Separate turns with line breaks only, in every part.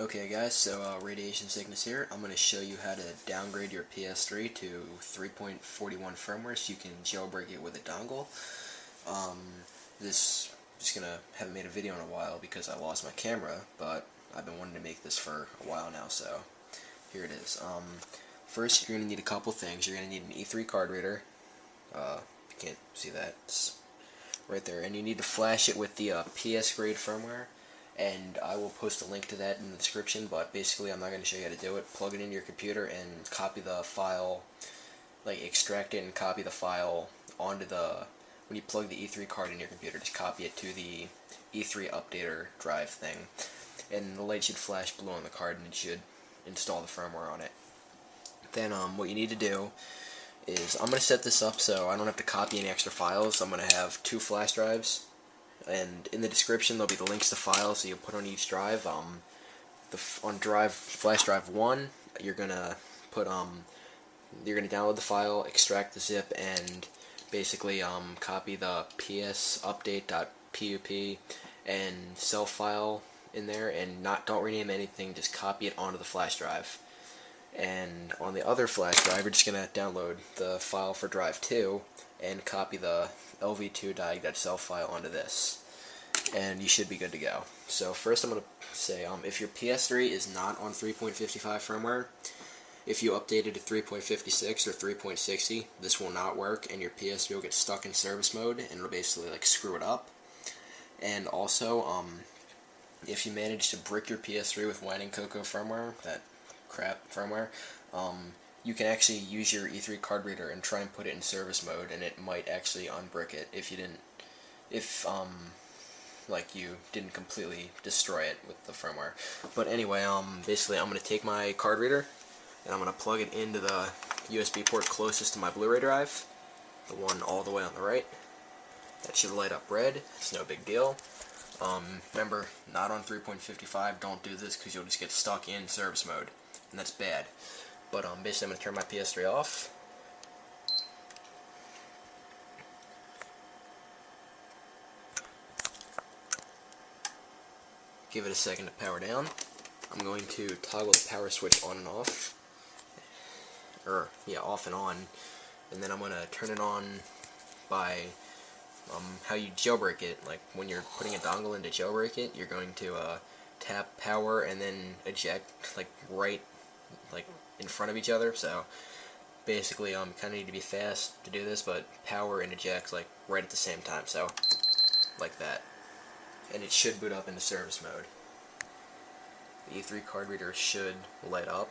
Okay guys, so Radiation Sickness here. I'm going to show you how to downgrade your PS3 to 3.41 firmware so you can jailbreak it with a dongle. Just haven't made a video in a while because I lost my camera, but I've been wanting to make this for a while now, so here it is. First, you're going to need a couple things. You're going to need an E3 card reader. You can't see that, it's right there. And you need to flash it with the PSGrade firmware. And I will post a link to that in the description, but basically I'm not going to show you how to do it. Plug it into your computer and copy the file, like extract it and copy the file onto when you plug the E3 card in your computer, just copy it to the E3 updater drive thing. And the light should flash blue on the card and it should install the firmware on it. Then what you need to do is, I'm going to set this up so I don't have to copy any extra files. I'm going to have 2 flash drives. And in the description there'll be the links to files that you'll put on each drive. On flash drive 1, you're gonna download the file, extract the zip, and basically copy the psupdate.pup and self file in there, and don't rename anything, just copy it onto the flash drive. And on the other flash drive, you're just gonna download the file for drive 2 and copy the lv2.diag.self file onto this, and you should be good to go. So first I'm going to say, if your PS3 is not on 3.55 firmware, if you update it to 3.56 or 3.60, this will not work, and your PS3 will get stuck in service mode, and it'll basically like screw it up. And also, if you manage to brick your PS3 with Wine and Cocoa firmware, that crap firmware, you can actually use your E3 card reader and try and put it in service mode, and it might actually unbrick it if you didn't completely destroy it with the firmware. But anyway, basically I'm going to take my card reader and I'm going to plug it into the USB port closest to my Blu-ray drive, the one all the way on the right. That should light up red. It's no big deal. Remember, not on 3.55, don't do this because you'll just get stuck in service mode, and that's bad. But basically I'm going to turn my PS3 off. Give it a second to power down. I'm going to toggle the power switch on and off. Off and on. And then I'm going to turn it on by how you jailbreak it. Like when you're putting a dongle in to jailbreak it, you're going to tap power and then eject right in front of each other. So basically kind of need to be fast to do this, but power and eject right at the same time. So like that. And it should boot up into service mode. The E3 card reader should light up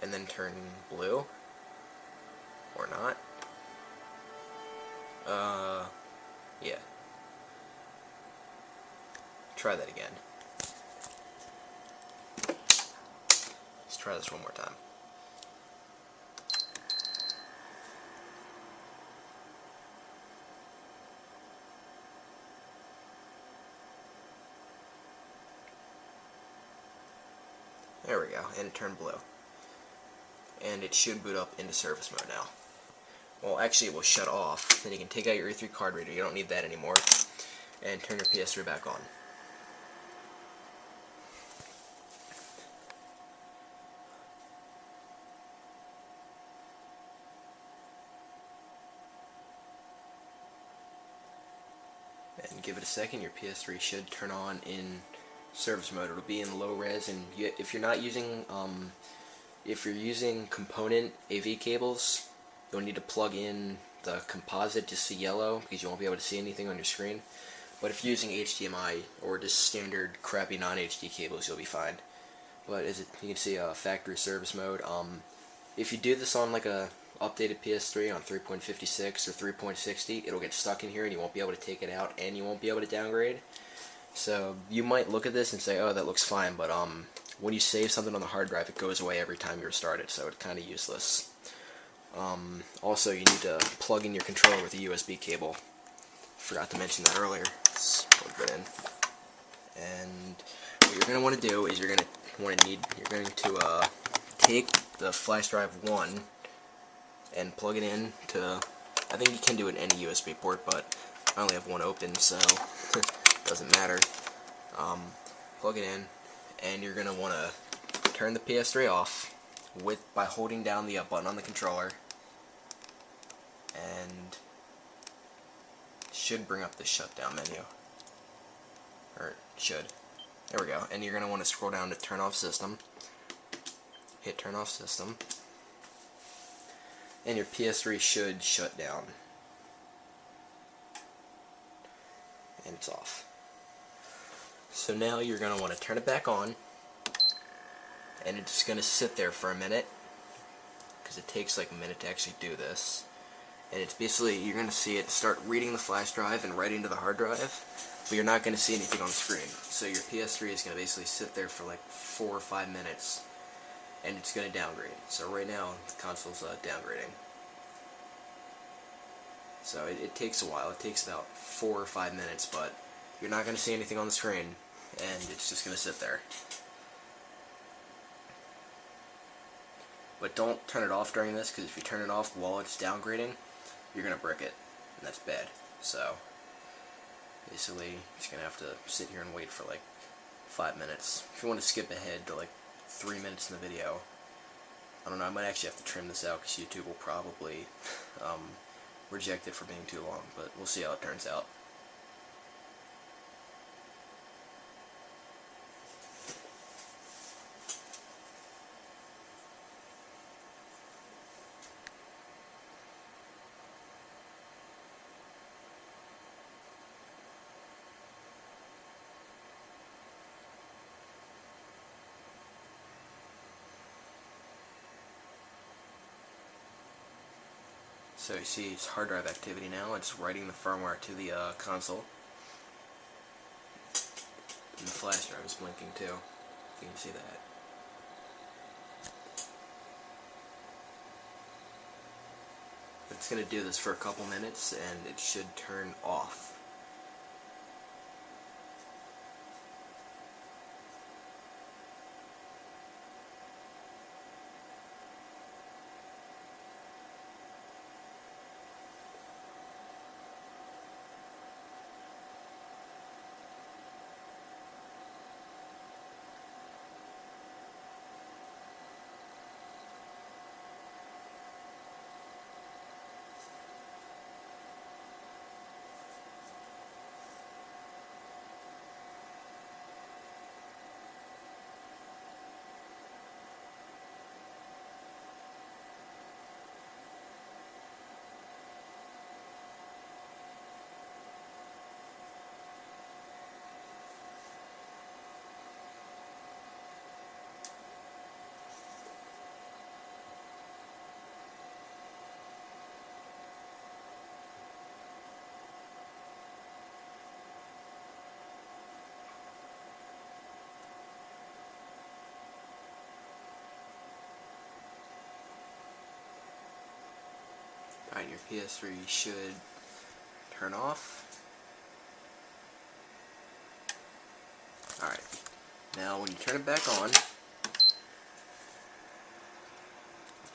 and then turn blue, or not. Yeah. Try that again. Let's try this one more time. There we go, and it turned blue. And it should boot up into service mode now. Well, actually it will shut off. Then you can take out your E3 card reader, you don't need that anymore, and turn your PS3 back on. And give it a second, your PS3 should turn on in service mode. It'll be in low res, and if you're using component AV cables, you'll need to plug in the composite to see yellow because you won't be able to see anything on your screen. But if you're using HDMI or just standard crappy non-HD cables, you'll be fine. But you can see factory service mode. If you do this on a updated PS3 on 3.56 or 3.60, it'll get stuck in here and you won't be able to take it out, and you won't be able to downgrade. So you might look at this and say, oh, that looks fine, but when you save something on the hard drive, it goes away every time you restart it, so it's kind of useless. Also, you need to plug in your controller with a USB cable. Forgot to mention that earlier. Let's plug that in. And what you're going to want to do is you're going to take the flash drive 1 and plug it in to, I think you can do it in any USB port, but I only have one open, so it doesn't matter. Plug it in, and you're going to want to turn the PS3 off by holding down the up button on the controller, and should bring up the shutdown menu, or it should. There we go. And you're going to want to scroll down to turn off system, hit turn off system, and your PS3 should shut down, and it's off. So now you're going to want to turn it back on, and it's going to sit there for a minute, because it takes like a minute to actually do this. And it's basically, you're going to see it start reading the flash drive and writing to the hard drive, but you're not going to see anything on the screen. So your PS3 is going to basically sit there for like 4 or 5 minutes, and it's going to downgrade. So right now, the console's downgrading. So it takes a while. It takes about 4 or 5 minutes, but you're not going to see anything on the screen, and it's just going to sit there. But don't turn it off during this, because if you turn it off while it's downgrading, you're going to brick it, and that's bad. So basically, you're just going to have to sit here and wait for like 5 minutes. If you want to skip ahead to like 3 minutes in the video, I don't know, I might actually have to trim this out, because YouTube will probably reject it for being too long, but we'll see how it turns out. So you see it's hard drive activity now. It's writing the firmware to the console. And the flash drive is blinking too, if you can see that. But it's going to do this for a couple minutes, and it should turn off. Alright, your PS3 should turn off. Alright, now when you turn it back on, it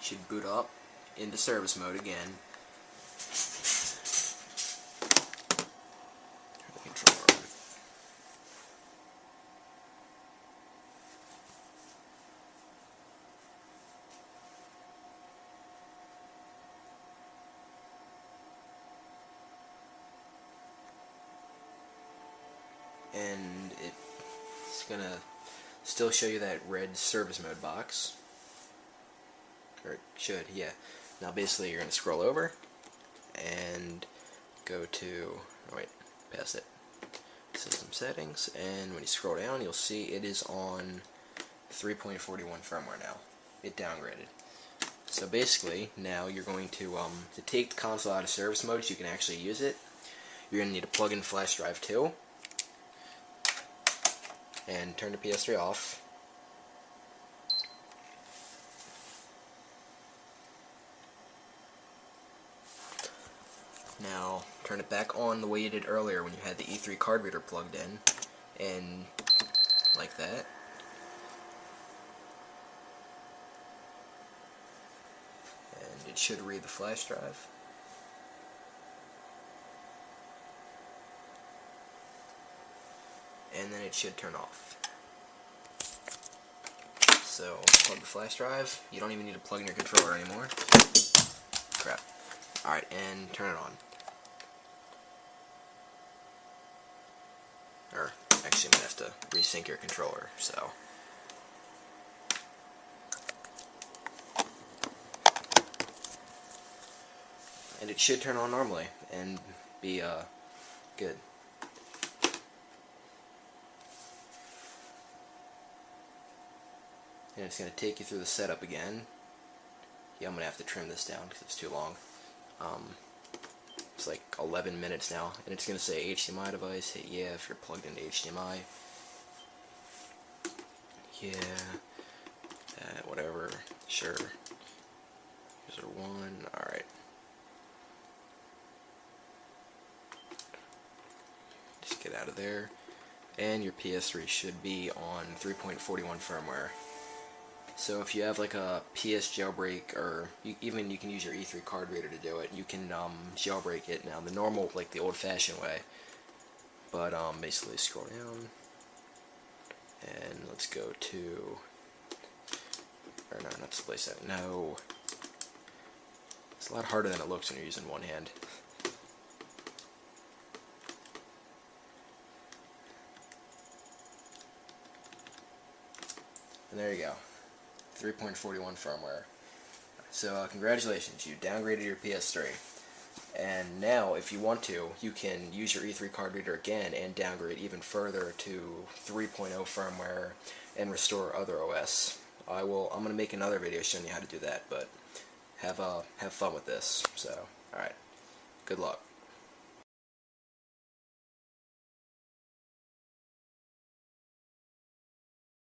should boot up into service mode again. Turn the controller on. And it's gonna still show you that red service mode box, or it should, yeah. Now basically you're gonna scroll over and go to, oh wait, past it, system settings, and when you scroll down you'll see it is on 3.41 firmware now. It downgraded. So basically now you're going to take the console out of service mode so you can actually use it, you're going to need to plug in flash drive 2 and turn the PS3 off. Now turn it back on the way you did earlier when you had the E3 card reader plugged in, and like that. And it should read the flash drive. And then it should turn off. So plug the flash drive. You don't even need to plug in your controller anymore. Crap. Alright, and turn it on. Or, actually, I'm going to have to resync your controller, so. And it should turn on normally and be good. And it's going to take you through the setup again. Yeah, I'm going to have to trim this down because it's too long. It's like 11 minutes now, and it's going to say HDMI device. Hit yeah if you're plugged into HDMI. Yeah, whatever, sure. User 1, alright. Just get out of there. And your PS3 should be on 3.41 firmware. So if you have like a PS jailbreak, or even you can use your E3 card reader to do it, you can jailbreak it now the normal, like the old-fashioned way. But basically scroll down, and let's go to, or no, not displace that, no. It's a lot harder than it looks when you're using one hand. And there you go. 3.41 firmware. So congratulations, you downgraded your PS3. And now, if you want to, you can use your E3 card reader again and downgrade even further to 3.0 firmware and restore other OS. I'm going to make another video showing you how to do that, but have fun with this. So, alright, good luck.